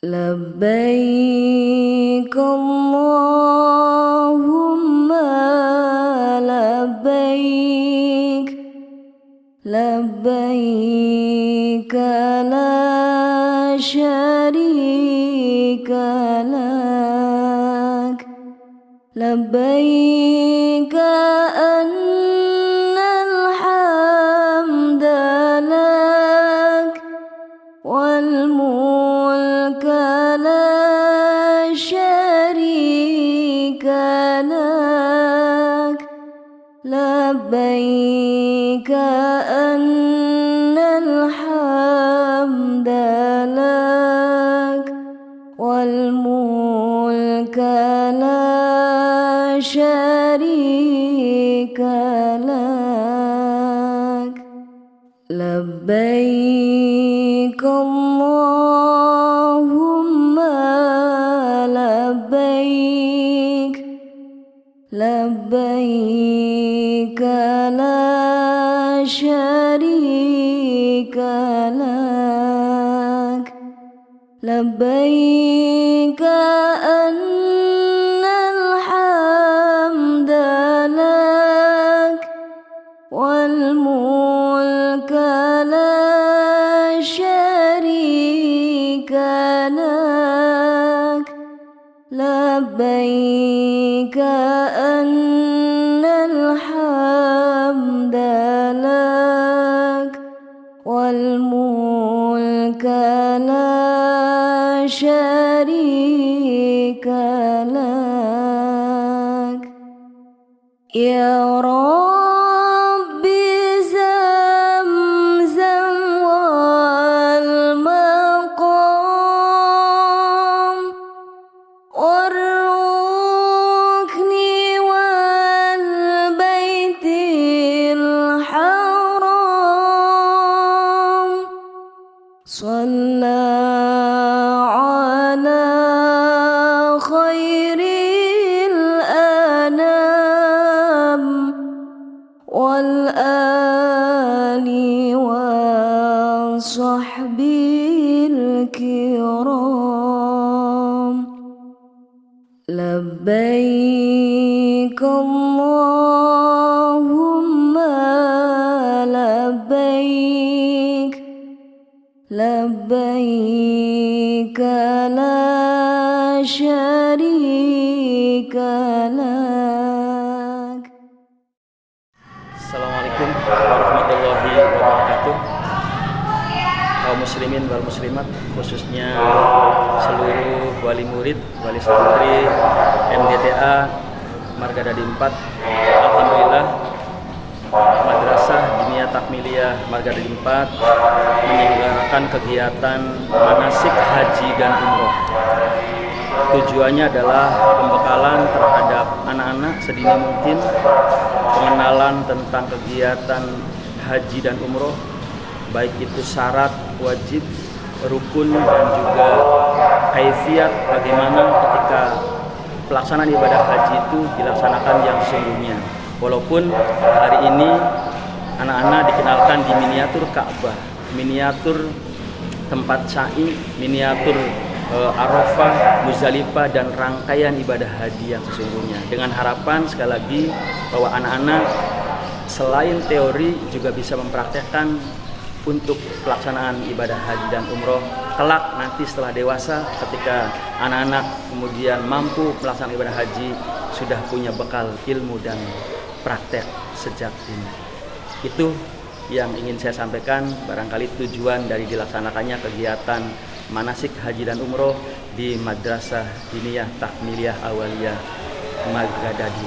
لبيك اللهم لبيك لبيك لا شريك لك لبيك أن الحمد لك والملك لا شريك لك لبيك أن الحمد لك والملك لا شريك لك لبيك اللهم لبيك لبيك لا شريك لك لبيك أن الحمد لك والملك لا شريك لك لبيك أن الحمد لك والملك لا شريك لك يا ربي زمزم والمقام والركن والبيت الحرام صلى على خير الأنام والآل والصحب الكرام لبيك اللهم لبيك لبيك لا شريك لك. Assalamualaikum warahmatullahi wabarakatuh. Kaum muslimin wal muslimat, khususnya seluruh wali murid, wali santri MDTA Marga Dadi 4. Alhamdulillah, Madrasah Diniyah Takmiliyah Marga Dadi 4 menyelenggarakan kegiatan manasik haji dan umroh. Tujuannya adalah pembekalan terhadap anak-anak sedini mungkin, pengenalan tentang kegiatan haji dan umroh, baik itu syarat, wajib, rukun, dan juga kaifiat bagaimana ketika pelaksanaan ibadah haji itu dilaksanakan yang sesungguhnya. Walaupun hari ini anak-anak dikenalkan di miniatur Ka'bah, miniatur tempat sa'i, miniatur Arafah, Muzdalifah, dan rangkaian ibadah haji yang sesungguhnya. Dengan harapan sekali lagi bahwa anak-anak selain teori juga bisa mempraktekkan untuk pelaksanaan ibadah haji dan umroh kelak nanti setelah dewasa, ketika anak-anak kemudian mampu melaksanakan ibadah haji, sudah punya bekal ilmu dan praktek sejak dini. Itu yang ingin saya sampaikan, barangkali tujuan dari dilaksanakannya kegiatan manasik haji dan umroh di Madrasah Diniyah Takmiliyah Awaliyah Marga Dadi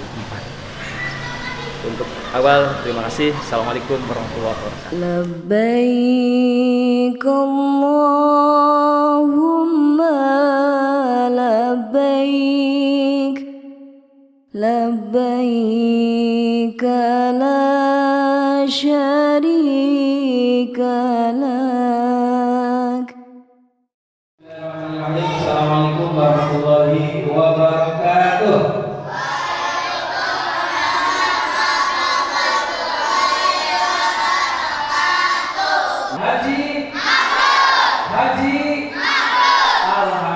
4. Untuk awal, terima kasih. Assalamualaikum warahmatullahi wabarakatuh. Labbaik Allahumma labbaik labbaik la syarika lak. Assalamualaikum warahmatullahi wabarakatuh. Haji, haji, alhamdulillah.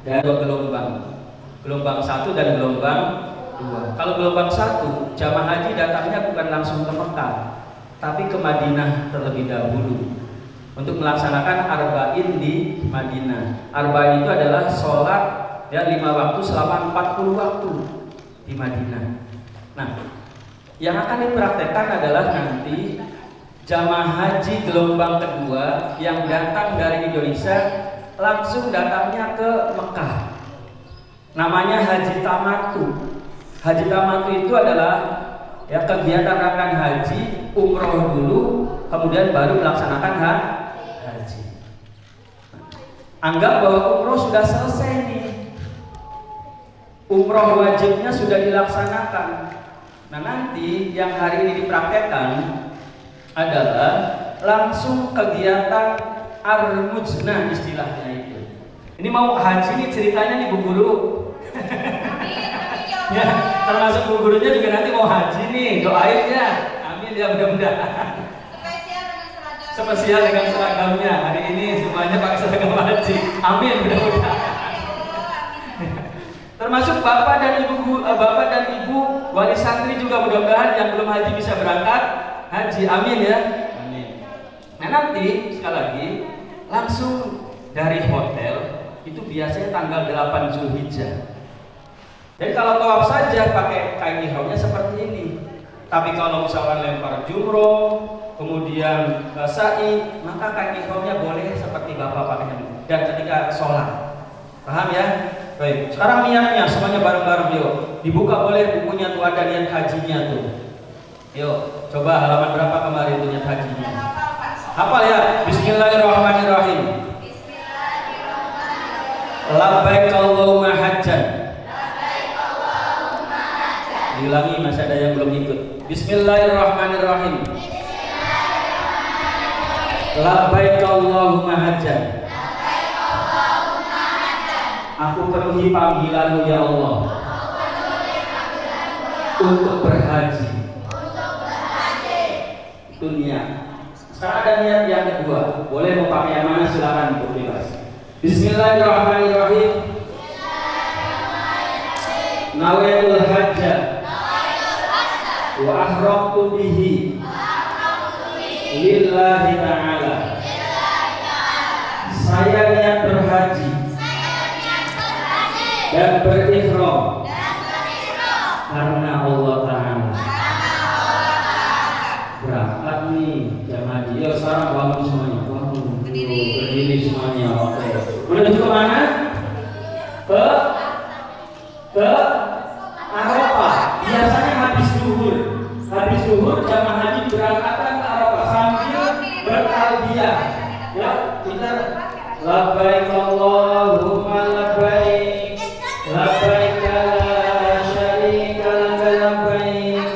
dan 2 gelombang. Gelombang 1 dan gelombang 2. Kalau gelombang 1, jamaah haji datangnya bukan langsung ke Mekah, tapi ke Madinah terlebih dahulu untuk melaksanakan arba'in di Madinah. Arba'in itu adalah sholat ya 5 waktu selama 40 waktu di Madinah. Nah, yang akan dipraktekkan adalah nanti jamaah haji gelombang kedua yang datang dari Indonesia langsung datangnya ke Mekah. Namanya haji tamatu. Haji tamatu itu adalah ya kegiatan rangkaian haji umroh dulu, kemudian baru melaksanakan haji. Anggap bahwa umroh sudah selesai nih. Umroh wajibnya sudah dilaksanakan. Nah, nanti yang hari ini dipraktekkan adalah langsung kegiatan ar-mujnah istilahnya itu. Ini mau haji nih ceritanya nih Bu Guru. Ya, termasuk Bu Gurunya juga nanti mau haji nih, doain ya. Amin ya mudah-mudahan. Spesial dengan seragamnya. Hari ini semuanya pakai seragam haji. Amin mudah-mudahan. Termasuk bapak dan ibu wali santri juga mudah-mudahan yang belum haji bisa berangkat haji. Amin ya. Amin. Nah, nanti sekali lagi langsung dari hotel itu biasanya tanggal 8 Zulhijjah. Jadi kalau tawaf saja pakai kain ihramnya seperti ini. Tapi kalau misalkan lempar jumroh, kemudian sa'i, maka kain ihramnya boleh seperti bapak pakainya. Dan ketika sholat, paham ya? Baik. Sekarang niatnya semuanya bareng-bareng yuk. Dibuka boleh bukunya tuh, ada niat hajinya tuh. Yuk, coba halaman berapa kemarin tuh niat hajinya? Hafal ya. Bismillahirrahmanirrahim. Labbaik Allahumma hajjan. Diulangi, masih ada yang belum ikut. Bismillahirrahmanirrahim. Labbaik Allahumma hajjan. Aku penuhi panggilanmu ya Allah untuk berhaji. Itu niat. Sekarang ada niat yang kedua. Boleh mau pakai yang mana silakan, bebas. Bismillahirrahmanirrahim. Nawaitul hajja wa ahramtu bihi lillahi ta'ala. Saya niat berhaji dan berihram karena Allah Ta'ala. Berangkat nih jamaah haji. Yuk sekarang bangun semuanya. Bangun. Berdiri semuanya. Oke. Menuju ke mana? Ke Arafah. Biasanya habis zuhur. Habis zuhur jamaah haji berangkatan ke Arafah sambil bertalbiyah. Ya, kita labbaik Allahumma labbaik. Labbaik la syarika laka labbaik.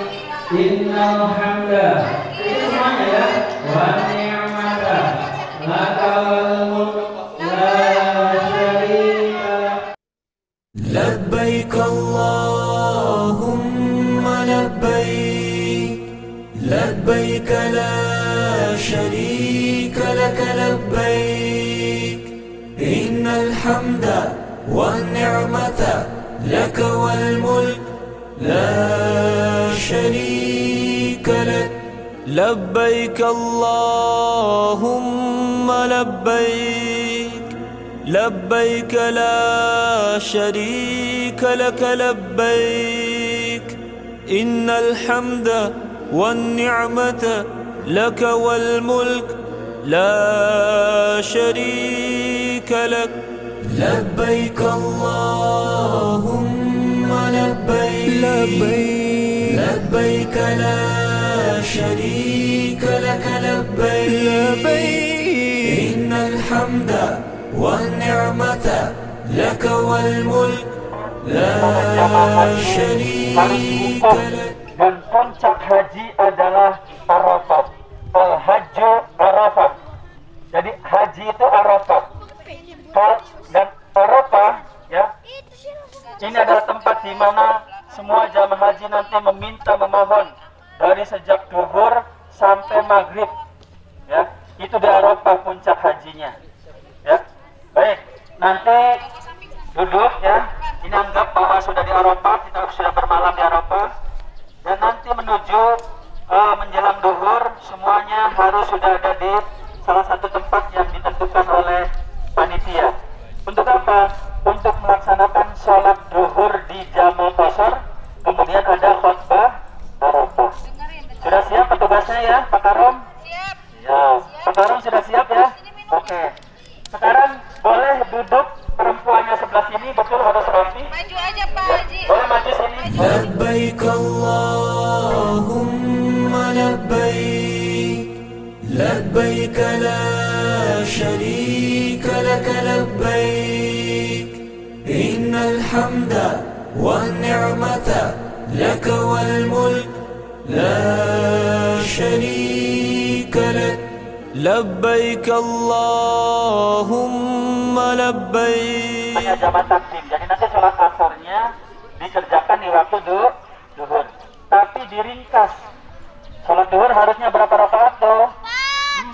Innal hamda. Itu semuanya ya. Wa ni'mata laka wal mulk la syarika lak. لبيك اللهم لبيك لبيك لا شريك لك لبيك إن الحمد والنعمة لك والملك لا شريك لك لبيك اللهم لبيك لبيك لا شريك لك لبيك إن الحمد والنعمة لك والملك لا شريك لك لبيك اللهم لبيك لبيك لا شريك لك لبيك إن الحمد والنعمة لك والملك لا شريك لك. Dan puncak haji adalah Arafah. Al-Hajju Arafah. Jadi haji itu Arafah. Dan Arafah ya, ini adalah tempat di mana semua jamaah haji nanti memohon dari sejak duhur sampai maghrib. Ya, itu di Arafah puncak hajinya. Ya, baik. Nanti duduk ya. Ini anggap bahwa sudah di Arafah, kita sudah bermalam di Arafah. Dan nanti menuju menjelang duhur, semuanya harus sudah ada di salah satu tempat yang ditentukan oleh panitia. Untuk apa? Untuk melaksanakan sholat duhur di Jamal Qasar, kemudian ada khutbah Arafah. Sudah siap petugasnya ya, Pak Karom? Siap. Ya, Pak Karom sudah siap ya? Oke. Sekarang boleh duduk perempuannya sebelah sini, betul harus rapi. Maju aja Pak Haji. Boleh maju sini. لبيك اللهم لبيك لبيك لا شريك لك لبيك إن الحمد والنعمة لك والملك لا شريك لك لبيك اللهم لبيك. Hanya jamak takdim. Jadi nanti sholat asarnya dikerjakan di waktu duhur. Tapi diringkas. Sholat duhur harusnya berapa rakaat tuh?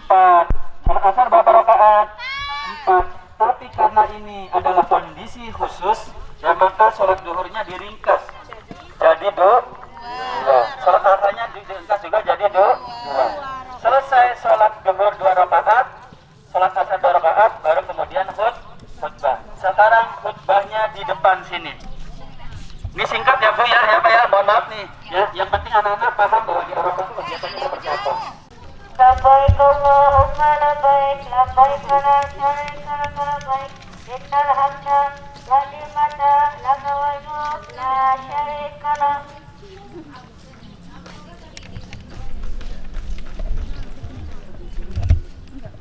4. Sholat asar berapa rakaat? 4. Tapi karena ini adalah kondisi khusus, ya maka sholat duhurnya diringkas. Jadi sholat asarnya diringkas juga jadi 2. Selesai sholat duhur 2 rakaat, sholat asar 2 rakaat, baru kemudian khutbah. Sekarang khutbahnya di depan sini. Ini singkat ya Bu ya Pak ya, mohon maaf nih ya. Yang penting anak-anak paham bahwa di Arafah itu kegiatannya seperti apa. Labbaik Allahumma labbaik, labbaik la syarika lak labbaik, innal hamda wan ni'mata laka wal mulk la syarika lak.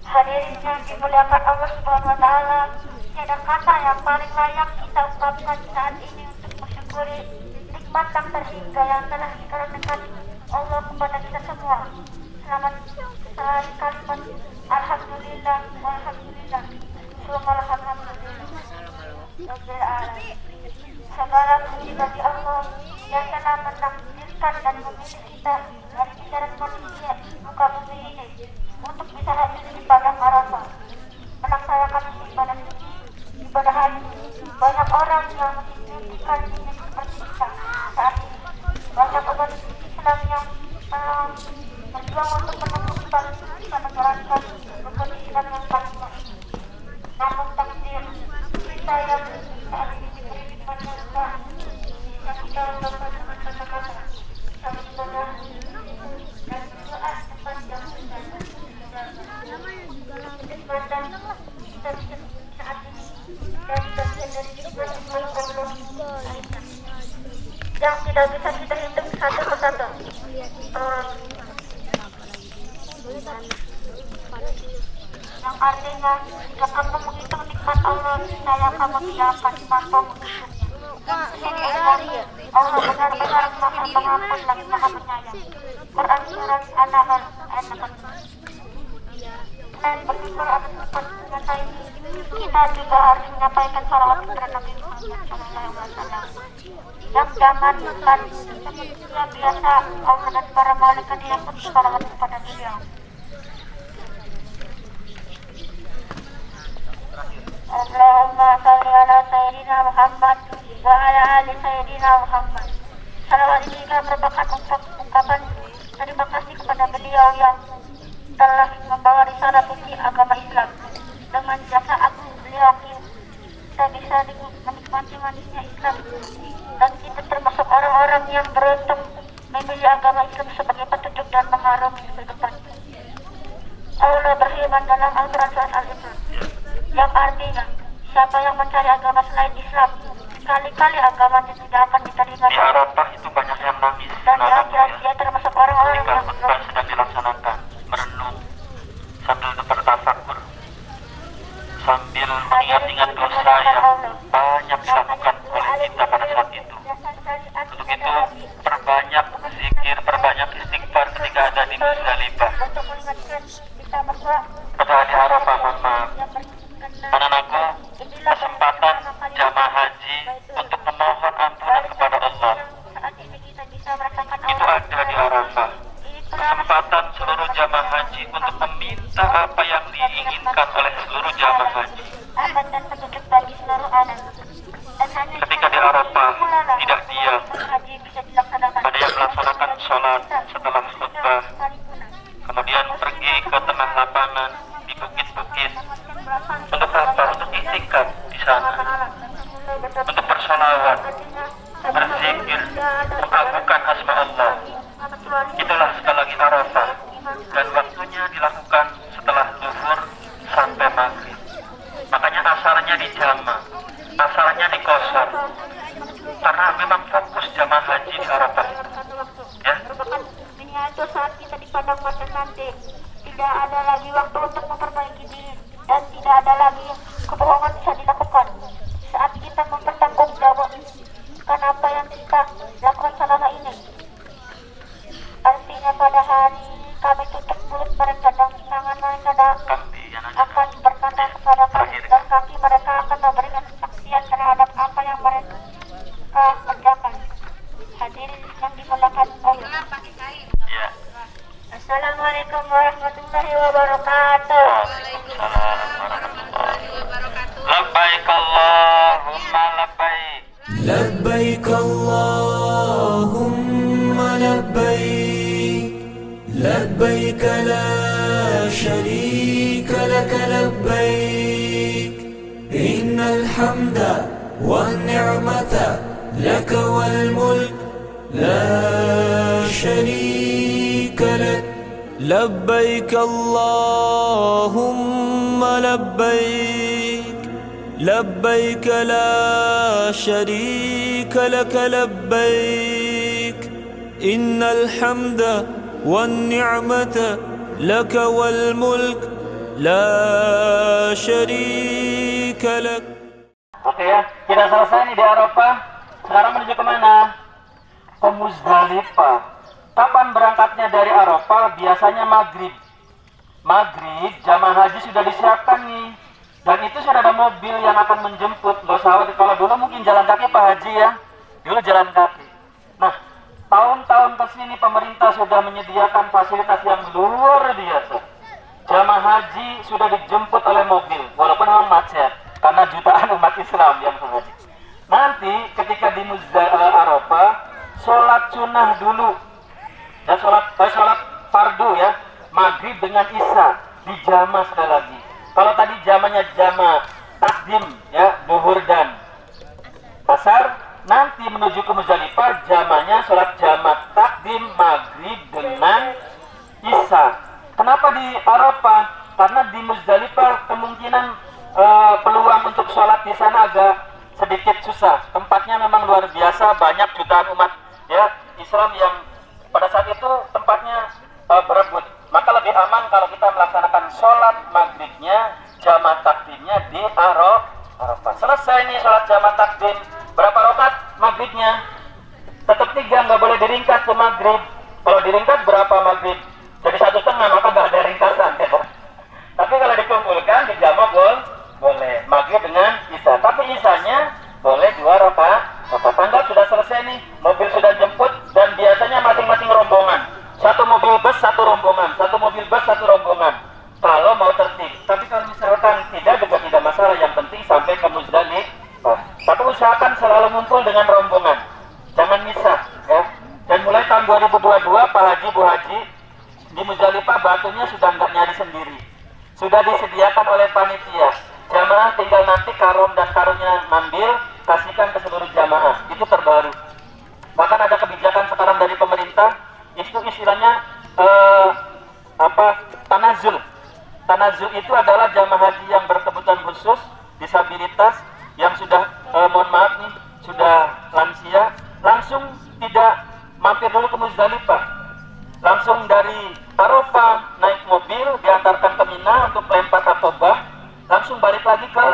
Hadirin yang dimuliakan Allah Subhanahu wa taala, tiada kata yang paling layak kita ucapkan saat ini untuk mensyukuri nikmat tak terhingga yang telah dikaruniakan Allah kepada kita semua. Selamat sekali kalimat alhamdulillah walhamdulillah alhamdulillah rabbil alamin. Segala puji bagi Allah yang telah menakdirkan dan memilih kita dari jajaran manusia di muka bumi ini untuk bisa hadir di padang Arafah, melaksanakan ibadah suci, ibadah haji. Banyak orang yang menginginkan ini seperti kita saat ini. Banyak umat Islam yang berjuang untuk menemukan bisa menjalankan rukun Islam yang paling baik. Namun takdir kita yang saat ini diberi nikmatnya Allah, bisa kita melakukan kata-kata sama ibadah dan doa tempat yang sudah kesempatan kita bisa saat ini dari bagian dari nikmat Allah yang tidak bisa kita hitung satu persatu. Yang artinya jika kamu menghitung nikmat Allah, saya kamu tidak akan mampu menghitungnya. Sesungguhnya Allah benar-benar maha pengampun lagi maha penyayang. Quran surat An-Nahl ayat 8. Dan bersyukur atas nikmatnya ini, kita juga harus menyampaikan salawat kepada Nabi Muhammad SAW yang jangankan manusia biasa, Allah dan para malaikat yang pun salawat kepada beliau. Allahumma salli ala Sayyidina Muhammad wa ala ali Sayyidina Muhammad. Salawat ini merupakan ungkapan terima kasih kepada beliau yang telah membawa risalah suci agama Islam. Dengan jasa agung beliau kita bisa menikmati manisnya Islam, dan kita termasuk orang-orang yang beruntung memilih agama Islam sebagai petunjuk dan mengarungi kehidupan. Allah berfirman dalam Al-Quran surat Al-Imran yang artinya, siapa yang mencari agama selain Islam, sekali-kali agamanya tidak akan diterima. Di Arafah itu banyak yang nangis. Dan dia termasuk orang-orang yang khutbah sedang dilaksanakan, merenung sambil bertafakur, sambil mengingat-ingat dosa yang banyak dilakukan oleh kita pada saat itu. Untuk itu perbanyak zikir, perbanyak istighfar ketika ada di Musdalifah. Pada hari Arafah, mohon maaf, anak-anakku, kesempatan jamaah haji untuk memohon ampunan kepada Allah bersolawat, berzikir, mengagungkan asma Allah. Itulah sekali lagi Arafah, dan waktunya dilakukan setelah zuhur sampai maghrib. Makanya asalnya dijama, asalnya dikosor, karena memang fokus jamaah haji di Arafah. Ya. Itu saat kita di padang pasir nanti tidak ada lagi waktu untuk memperbaiki diri, dan tidak ada lagi kebohongan bisa dilakukan saat kita mempertanggungjawabkan apa yang kita lakukan selama ini. Artinya pada hari kami tutup mulut mereka dan tangan mereka akan berkata kepada kami, dan kaki mereka akan memberikan kesaksian terhadap apa yang mereka kerjakan. Hadirin yang dimuliakan Allah. Ya. Assalamualaikum warahmatullahi wabarakatuh. Labbaik Allahumma labbaik. لبيك اللهم لبيك لبيك لا شريك لك لبيك إن الحمد والنعمة لك والملك لا شريك لك لبيك اللهم لبيك لبيك لا شريك لك لبيك إن الحمد والنعمة لك والملك لا شريك لك. Oke ya, kita selesai nih di Arafah. Sekarang menuju kemana? Ke Muzdalifah. Kapan berangkatnya dari Arafah? Biasanya maghrib. Maghrib, jamaah haji sudah disiapkan nih. Dan itu sudah ada mobil yang akan menjemput. Gak usah khawatir, kalau dulu mungkin jalan kaki Pak Haji ya. Dulu jalan kaki. Nah, tahun-tahun kesini pemerintah sudah menyediakan fasilitas yang luar biasa. Jamaah haji sudah dijemput oleh mobil, walaupun memang macet, karena jutaan umat Islam yang haji. Nanti ketika di Arafah, sholat sunnah dulu. Ya, sholat fardu ya, maghrib dengan isya, dijama sekali lagi. Kalau tadi jamanya jama takdim ya, duhur dan asar, nanti menuju ke Muzdalifah jamanya sholat jama takdim maghrib dengan isya. Kenapa di Arafah? Karena di Muzdalifah kemungkinan peluang untuk sholat di sana agak sedikit susah. Tempatnya memang luar biasa, banyak jutaan umat ya Islam yang pada saat itu tempatnya berebut. Maka lebih aman kalau kita melaksanakan sholat maghribnya, jamaah takdimnya di Arafah. Selesai nih sholat jamaah takdim. Berapa rakaat maghribnya? Tetap 3, nggak boleh diringkas ke maghrib. Kalau diringkas berapa maghrib? Jadi 1,5, maka nggak ada ringkasan ya. Tapi kalau dikumpulkan di jamaah boleh maghrib dengan isya. Tapi isyanya boleh 2 rakaat. Tanggal sudah selesai nih, mobil sudah jemput, dan biasanya masing-masing rombongan. 1 mobil bus 1 rombongan, 1 mobil bus 1 rombongan. Kalau mau tertib. Tapi kalau misalkan tidak, juga tidak masalah. Yang penting sampai ke Muzdalifah. Tapi usahakan selalu ngumpul dengan rombongan, jangan misah ya. Dan mulai tahun 2022 Pak Haji, Bu Haji di Muzdalifah batunya sudah nggak nyari sendiri, sudah disediakan oleh panitia. Jamaah tinggal nanti karom dan karungnya ngambil, kasihkan ke seluruh jamaah. Itu terbaru. Bahkan ada kebijakan sekarang dari pemerintah, itu istilahnya tanazul. Tanazul itu adalah jamaah haji yang berkebutuhan khusus, disabilitas, yang sudah mohon maaf nih, sudah lansia, langsung tidak mampir dulu ke Muzdalifah, langsung dari Arafah naik mobil diantarkan ke Mina untuk lempar akobah, langsung balik lagi ke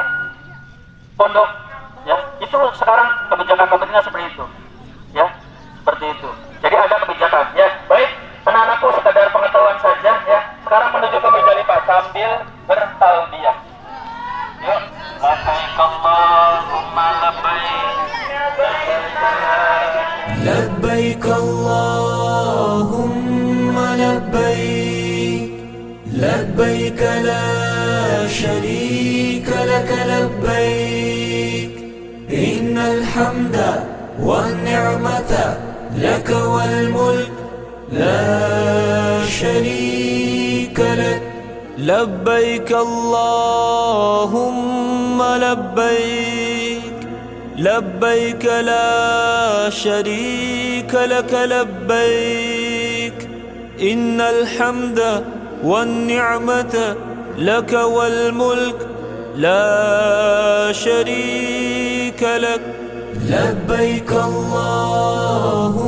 pondok ya. Itu sekarang kebijakan pemerintah seperti itu ya, seperti itu. Jadi ada kebijakan ya. Baik anak-anakku, sekadar pengetahuan saja ya. Sekarang menuju ke Muzdalifah sambil bertalbiyah. Yuk, labbaik Allahumma labbaik. لبيك اللهم لبيك لبيك لا شريك لك لبيك إن الحمد والنعمة لك والملك لا شريك لك لبيك اللهم لبيك لبيك لا شريك لك لبيك إن الحمد والنعمة لك والملك لا شريك لك لبيك اللهم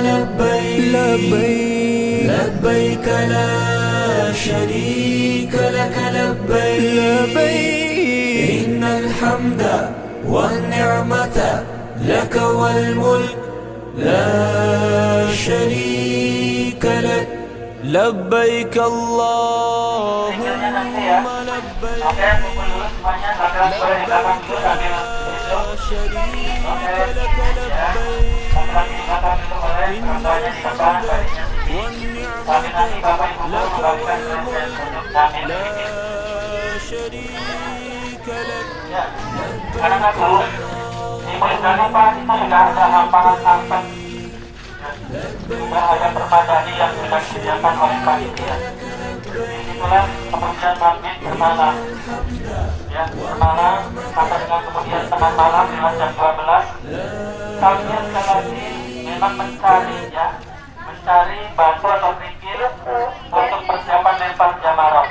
لبيك لبيك لا شريك لك لبيك إن الحمد والنعمة لك والملك لا شريك لك لبيك اللهم لبيك Oke, kumpul dulu semuanya, silakan boleh di belakang dulu sambil duduk. Oke, ya. Laki-laki di belakang dulu boleh, perempuannya di depan, barisnya sini. Sambil nanti Bapak Ibu guru membagikan proses untuk sambil sedikit. Ya, anak-anakku, di murid Pak itu sudah ada hamparan-hamparan. Sudah ada permadani yang sudah disediakan oleh panitia. Disitulah kemudian maghrib bermalam, ya bermalam sampai dengan kemudian tengah malam dengan jam 12. Sambil sekali lagi memang mencari batu atau kerikil untuk persiapan lempar jamarot.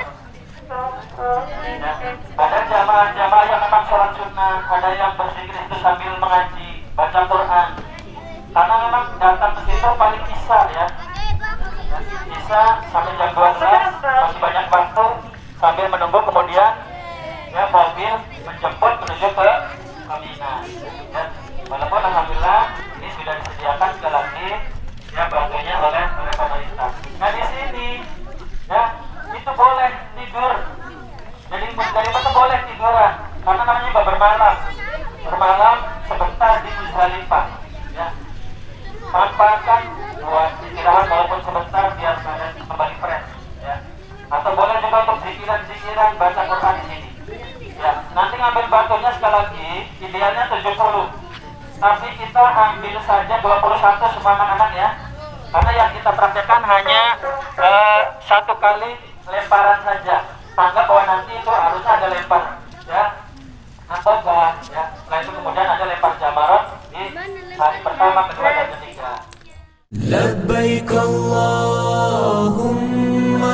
Ya, ada jamaah-jamaah yang memang sholat sunnah, ada yang berzikir itu sambil mengaji, baca Quran. Karena memang datang ke situ paling bisa ya. Bisa sampai jam 12 masih banyak waktu sambil menunggu kemudian ya mobil menjemput menuju ke Mina. Ya, walaupun alhamdulillah ini sudah disediakan sekali lagi ya bantunya oleh pemerintah. Nah di sini ya itu boleh tidur. Jadi dari mana boleh tiduran karena namanya juga bermalam sebentar di Musdalifah. Ya. Manfaatkan buat istirahat walaupun sebentar biar badan kembali fresh ya. Atau boleh juga untuk zikiran baca Quran di sini. Ya, nanti ngambil batunya sekali lagi idealnya 70. Tapi kita ambil saja 21 semua anak-anak ya. Karena yang kita praktekkan hanya satu kali lemparan saja. Tanggap bahwa nanti itu harusnya ada lempar ya. Atau ya. Setelah itu kemudian ada lempar jamarot di hari pertama, kedua dan ketiga. لبيك اللهم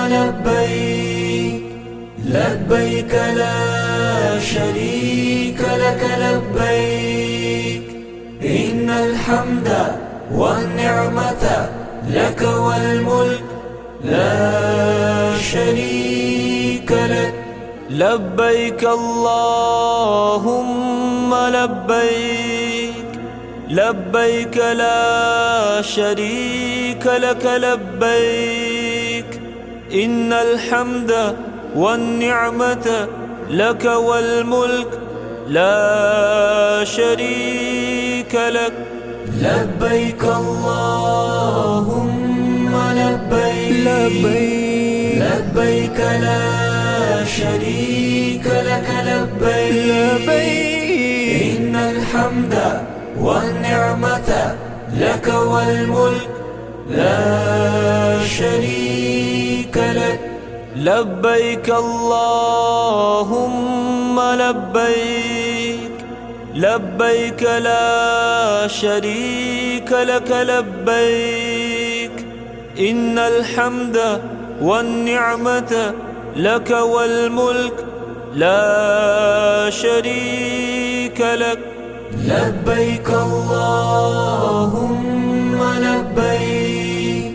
لبيك لبيك لا شريك لك لبيك إن الحمد والنعمة لك والملك لا شريك لك لبيك اللهم لبيك لبيك لا شريك لك لبيك إن الحمد والنعمة لك والملك لا شريك لك لبيك اللهم لبيك لبيك لا شريك لك لبيك إن الحمد والنعمة لك والملك لا شريك لك لبيك اللهم لبيك لبيك لا شريك لك لبيك إن الحمد والنعمة لك والملك لا شريك لك لبيك اللهم لبيك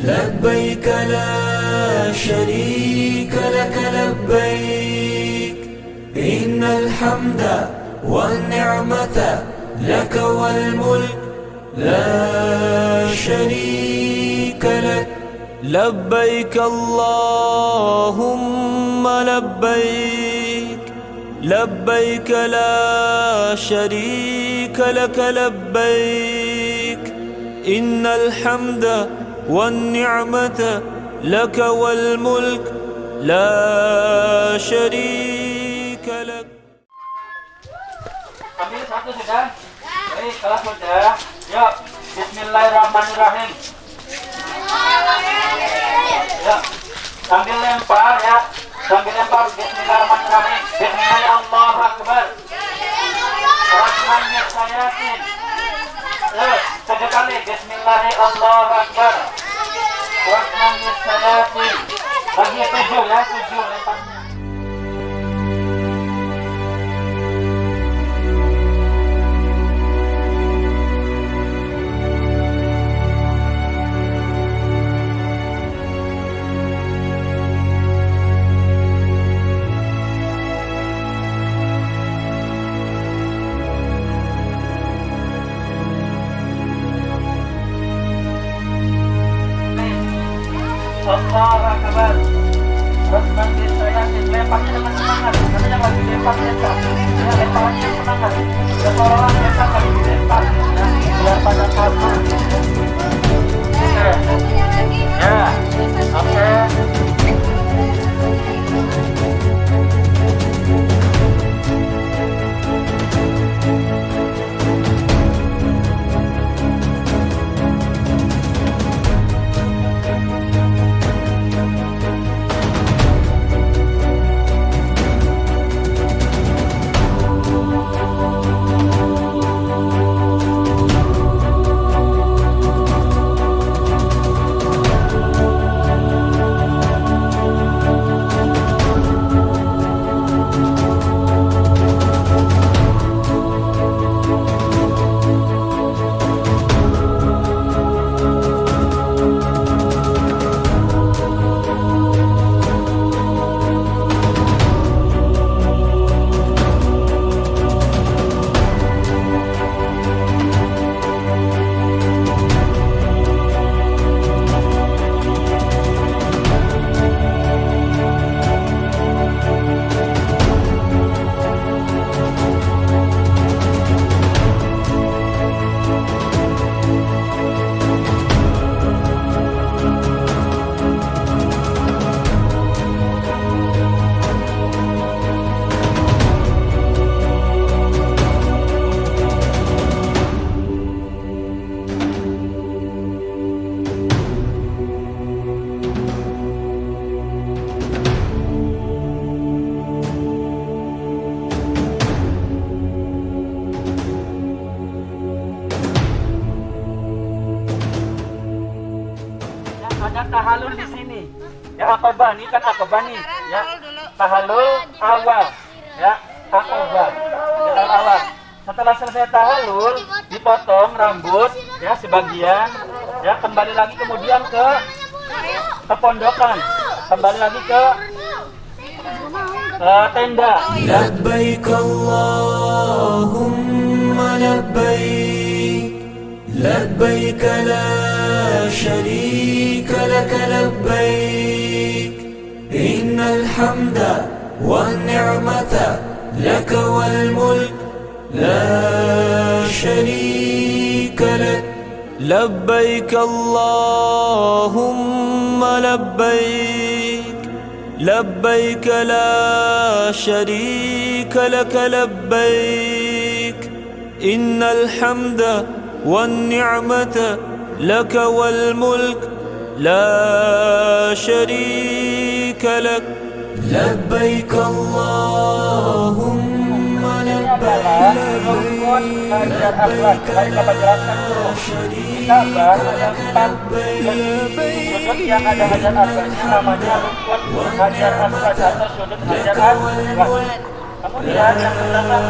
لبيك لا شريك لك لبيك إن الحمد والنعمة لك والملك لا شريك لك لبيك اللهم لبيك لبيك لا شريك لك لبيك إن الحمد والنعمة لك والملك لا شريك لك. Ambil satu sudah. Baik, kelas sudah. Yuk, bismillahirrahmanirrahim. Ya, sambil lempar ya. Sambil lempar bismillahirrahmanirrahim. Bismillahirrahmanirrahim. Allahu Akbar. Rahmanir Sayatin. 7 kali. Bismillahirrahmanirrahim. Allahu Akbar. Rahmanir Sayatin. Bagi 7 ya, 7 lemparnya. Allahu Akbar. Rahmanir Sayatin. Lemparnya dengan semangat. Karena yang lagi lempar lempar. Ya, lemparnya semangat. Ya, seorang lempar lagi dilempar. Ya, biar pada kabur. Ya, oke. Ada tahalul di sini. Ya, akobah nih kan akobah nih. Ya, tahalul awal. Ya, akobah. Ya, awal. Setelah selesai tahalul, dipotong rambut ya sebagian. Ya, kembali lagi kemudian ke pondokan. Kembali lagi ke tenda. Ya. لبيك اللهم لبيك لبيك لا شريك لك لبيك إن الحمد والنعمة لك والملك لا شريك لك لبيك اللهم لبيك لبيك لا شريك لك لبيك إن الحمد والنعمة لك والملك لا شريك لك لبيك اللهم لبيك لبيك لا شريك لك لبيك Yang ada hajat asal namanya rukun hajat asal atau sudut hajat asal. Kemudian yang pertama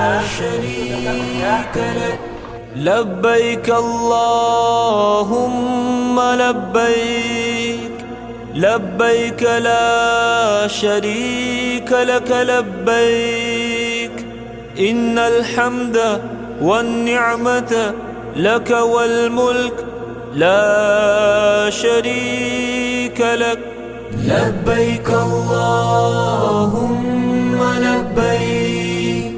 لبيك اللهم لبيك لبيك لا شريك لك لبيك إن الحمد والنعمة لك والملك لا شريك لك لبيك اللهم لبيك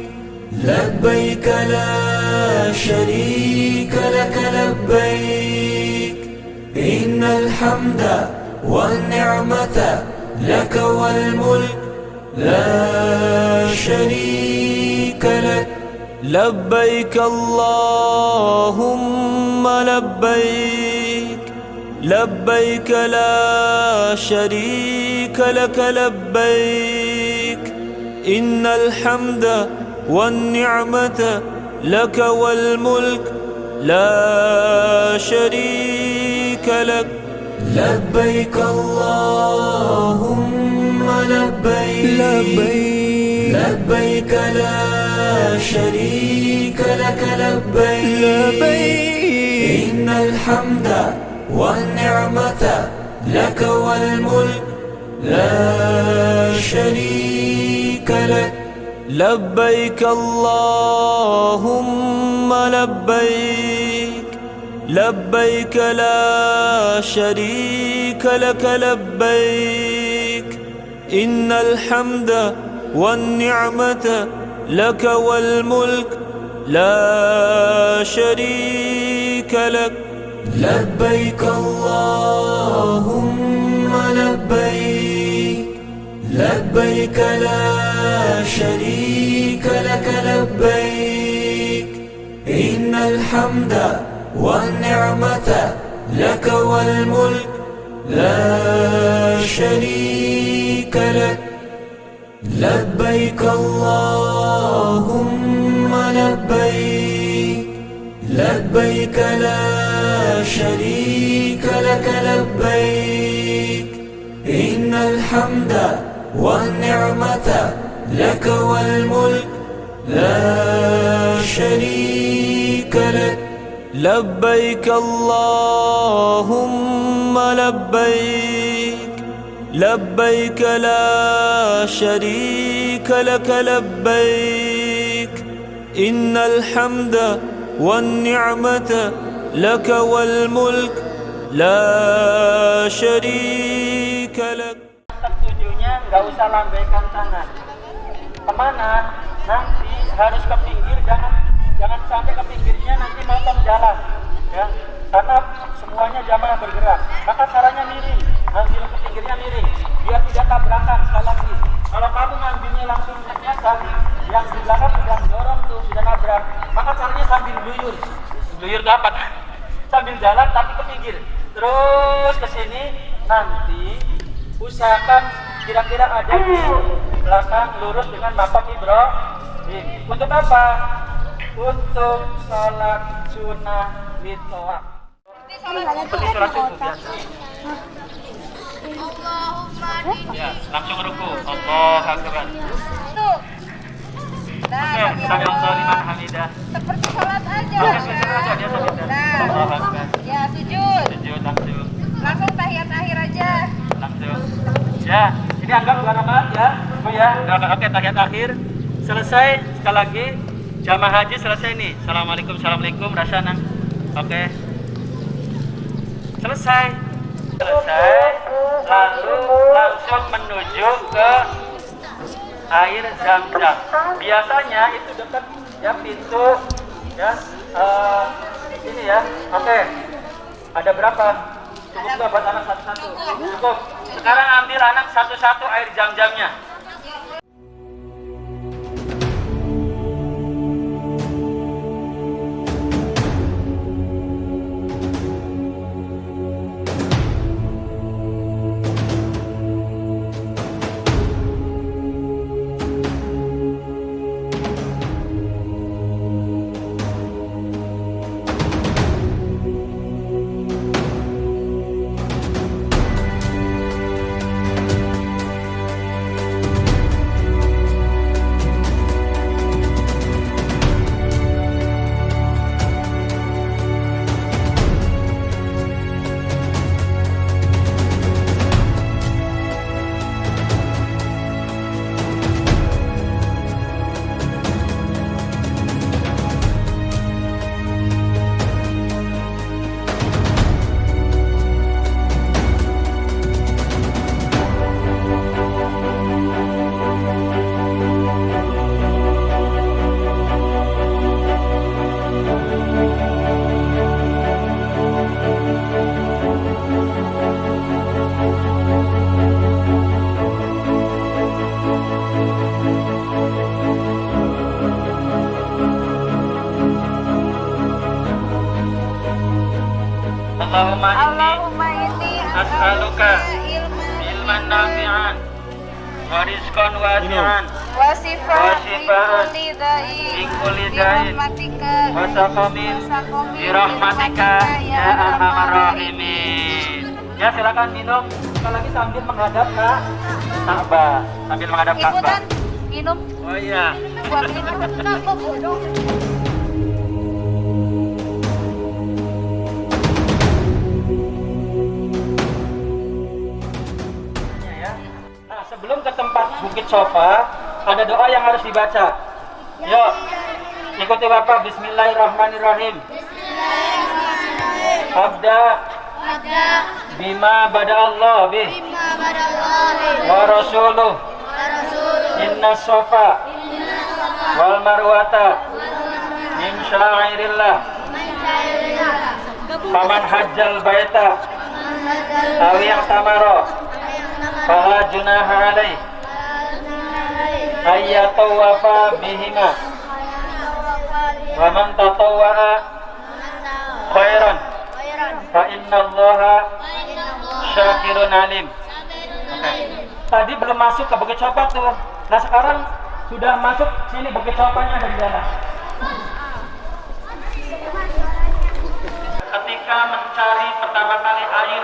لبيك لا شريك لك لبيك إن الحمد والنعمة لك والملك لا شريك لك لبيك اللهم لبيك لبيك لا شريك لك لبيك إن الحمد والنعمة لك والملك لا شريك لك لبيك اللهم لبيك لبيك لا شريك لك لبيك إن الحمد والنعمة لك والملك لا شريك لك لبيك اللهم لبيك لبيك لا شريك لك لبيك إن الحمد والنعمة لك والملك لا شريك لك لبيك اللهم لبيك لبيك لا شريك لك لبيك إن الحمد والنعمة لك والملك لا شريك لك لبيك اللهم لبيك لبيك لا شريك لك لبيك إن الحمد والنعمة لك والملك لا شريك لك لبيك اللهم لبيك لبيك لا شريك لك لبيك إن الحمد والنعمة لك والملك لا شريك لك. Tujuhnya nggak usah lambaikan tangan. Kemana? Nanti harus ke pinggir, jangan sampai ke pinggirnya nanti motong jalan, ya. Karena semuanya jamaah bergerak. Maka caranya miring, ambil ke pinggirnya miring, biar tidak tabrakan. Sekali lagi, kalau kamu ngambilnya langsung biasa, yang di belakang sudah dorong tuh, sudah nabrak. Maka caranya sambil luyur dapat, sambil jalan tapi ke pinggir, terus ke sini. Nanti usahakan kira-kira ada di belakang lurus dengan maqam Ibrahim. Untuk apa? Untuk sholat sunnah witawaf. Seperti sholat subuh biasa. Ya, langsung ruku. Allahu Akbar. Oke, sami Allahu liman hamidah. Seperti sholat aja. Oke, seperti aja dia hamidah. Allahu Akbar. Ya, sujud. Sujud langsung. Langsung tahiyat akhir aja. Langsung. Ya, ini anggap 2 rakaat ya, Bu ya. Oke, tahiyat akhir selesai. Sekali lagi jamaah haji selesai nih. Assalamualaikum, assalamualaikum, Rasana. Oke. Selesai. Lalu langsung menuju ke air Zam-Zam. Biasanya itu dekat ya pintu ya. Ini ya. Oke. Ada berapa? Cukup nggak buat anak satu-satu? Cukup. Sekarang ambil anak satu-satu air Zam-Zamnya. Allahumma inni as'aluka ilman nafi'an wa rizqan wasi'an وشفاء وشفاء من كل داء من كل داء برحمتك وسقم birahmatika ya arhamar rahimin. Ya silakan minum. Sekali lagi sambil menghadap ke Ka'bah. Sambil menghadap Ka'bah. Ikutan minum Oh iya. buat minum kenapa bodoh. Ya. Nah, sebelum ke tempat Bukit Sofa, ada doa yang harus dibaca. Yuk, ikuti Bapak. Bismillahirrahmanirrahim. Abda bima bada Allah bih wa rasuluh inna sofa wal marwata min syairillah faman hajjal baita aw yang tamaro fala junaha alaih ayyatawafa bihima wa man tatawwa'a khairan fa innallaha syakirun alim. Tadi belum masuk ke Bukit Sofa tuh. Nah sekarang sudah masuk sini, Bukit Sofanya ada di dalam. Ketika mencari pertama kali air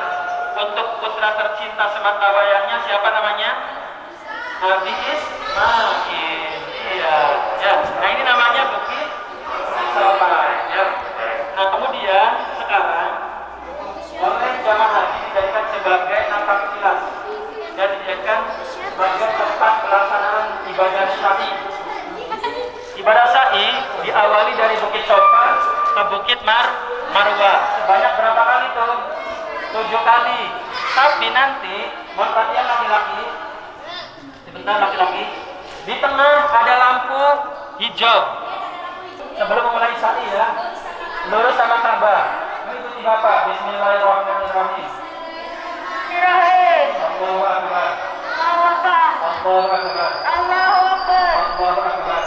untuk putra tercinta semata wayangnya, siapa namanya? Nabi Ismail. Iya. Ya. Nah ini namanya Bukit Sofa. Ya. Nah kemudian sekarang oleh jamaah haji dijadikan sebagai nampak kilas dan dijadikan sebagai tempat pelaksanaan ibadah syai. Ibadah syai diawali dari Bukit Sofa ke Bukit Marwah. Sebanyak berapa kali tuh? 7 kali. Tapi nanti buat latihan laki-laki, sebentar laki-laki, di tengah ada lampu hijau. Sebelum memulai syai ya, lurus sama Ka'bah. Ikuti Bapak. Bismillahirrahmanirrahim. Allahu Akbar. Allahu Akbar. Allahu Akbar.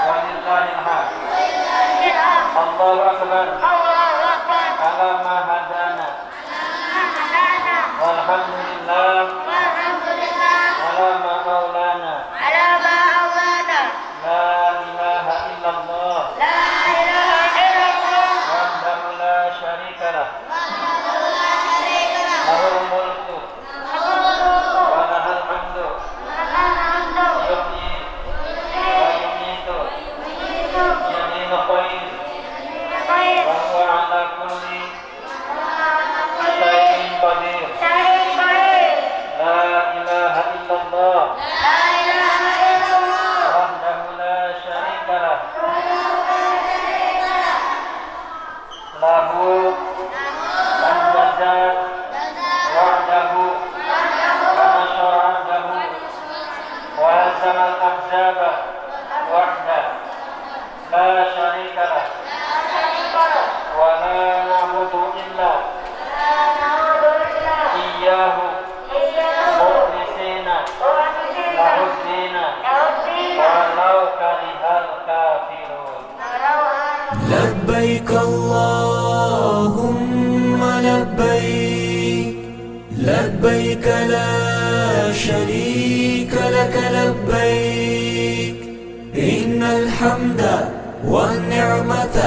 Walillahil hamd. Allahu Akbar. Ala ma hadana. Walhamdulillah. Ala ma maulana. La ilaha illallah. Wahdahu la syarika lah. Lahul mulku wa lahul hamdu. Yuhyi wa yumiitu. Biyadihil khair. Wa huwa ala kulli syai'in qadir. La ilaha illallah. Wahdahu la syarika lah. Lahu al-jazaa wahdahu wa nasyara abdahu wa hazama al-ahzaba wahdah la syarika lah wa la na'budu illa iyyahu mukhlisina lahuddina walau karihal kafirun. لبيك اللهم لبيك لبيك لا شريك لك لبيك إن الحمد والنعمة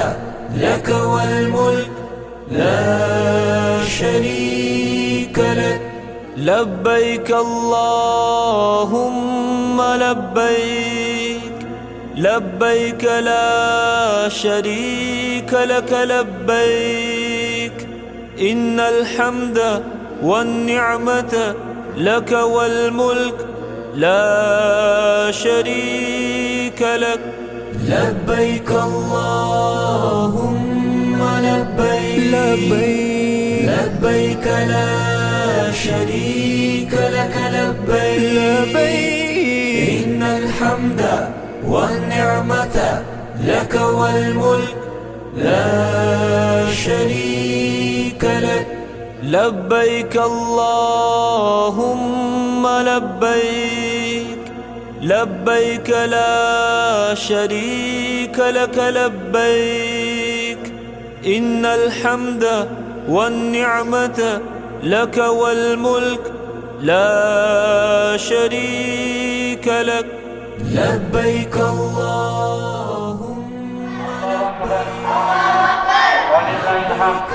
لك والملك لا شريك لك لبيك اللهم لبيك لبيك لا شريك لك لبيك إن الحمد والنعمة لك والملك لا شريك لك لبيك اللهم لبيك لبيك لا شريك لك لبيك إن الحمد والنعمة لك والملك لا شريك لك لبيك اللهم لبيك لبيك لا شريك لك لبيك إن الحمد والنعمة لك والملك لا شريك لك لبيك اللهم Walillahilhamd.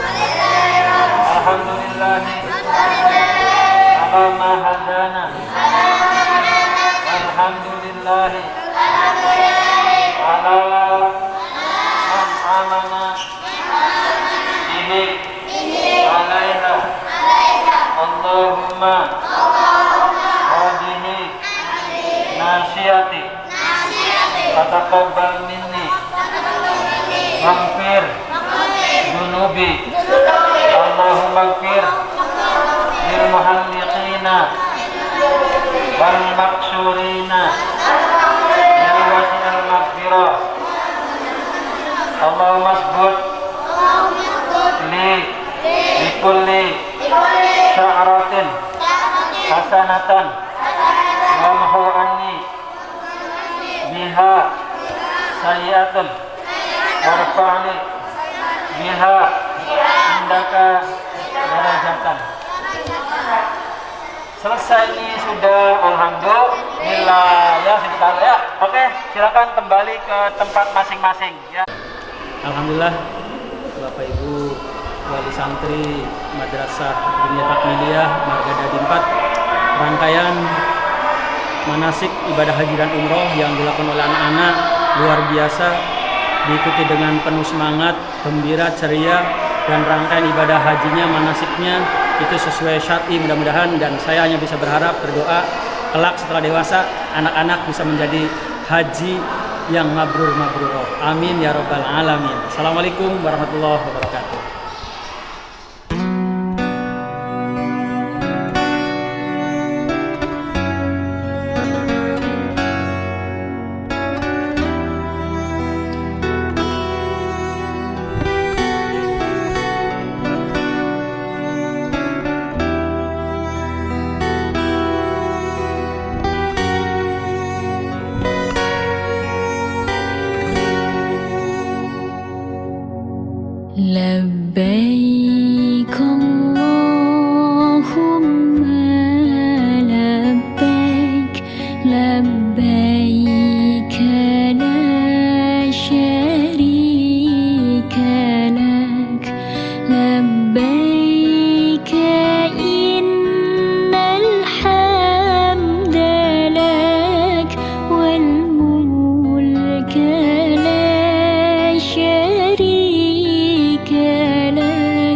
Alhamdulillah ala ma hadana. Alhamdulillah ala man amana bihi alaina. Allahumma hadihi nasiyati fataqabbal minni waghfir dunubi. Allahumma ighfir lil muhalliqina wal maksurina ya wasi'al maghfirah. Allahumma asbut li likulli sya'ratin hasanatan wamhu anni biha sayyi'atan warfa'ni biha indaka darajatan. Selesai ini sudah, alhamdulillah ya, sebentar ya. Oke, silakan kembali ke tempat masing-masing ya. Alhamdulillah, Bapak Ibu wali santri Madrasah Dunia Takmiliyah Marga Dadi 4, rangkaian manasik ibadah haji dan umroh yang dilakukan oleh anak-anak luar biasa, diikuti dengan penuh semangat, gembira, ceria, dan rangkaian ibadah hajinya, manasiknya itu sesuai syar'i mudah-mudahan, dan saya hanya bisa berharap, berdoa kelak setelah dewasa anak-anak bisa menjadi haji yang mabrur. Amin ya rabbal alamin. Assalamualaikum warahmatullahi wabarakatuh. لبيك اللهم لبيك لبيك لا شريك لك لبيك إن الحمد لك والملك لا شريك لك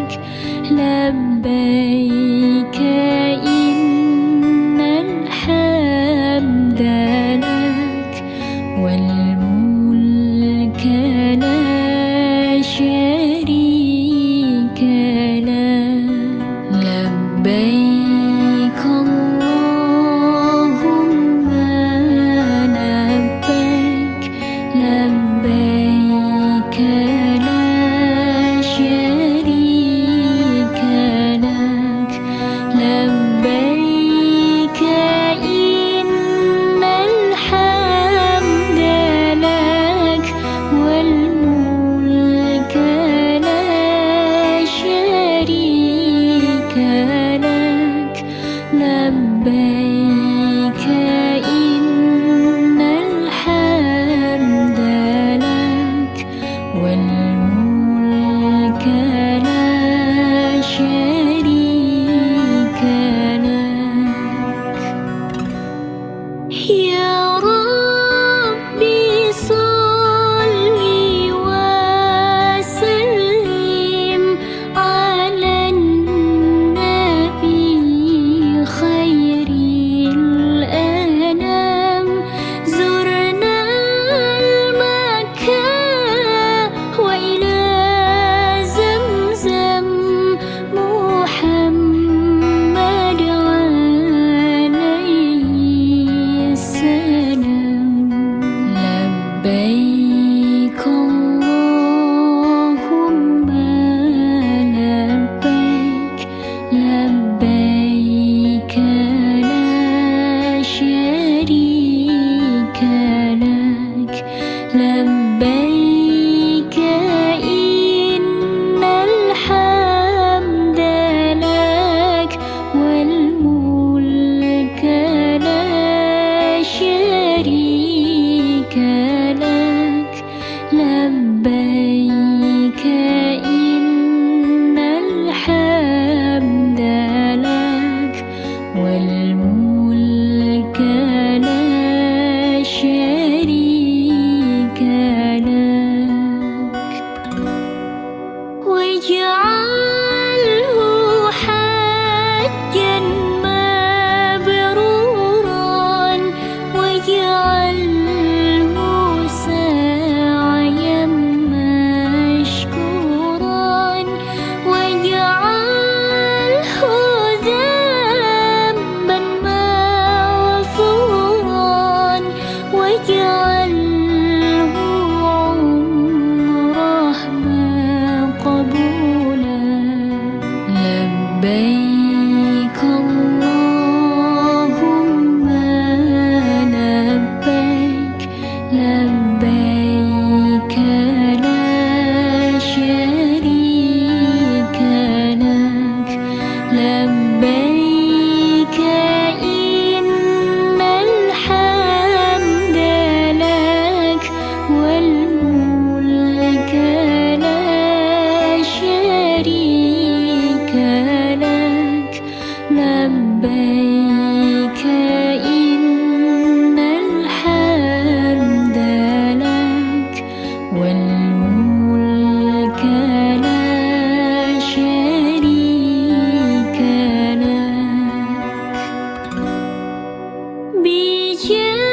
واجعله حجا مبرورا واجعله سعيا مشكورا واجعله ذنبا مغفورا واجعله عمره مقبولا لبيك اللهم لبيك لبيك لا شريك لك لبيك إن الحمد لك والملك لا شريك لك لبيك إن الحمد لك والملك لا شريك لك بجاه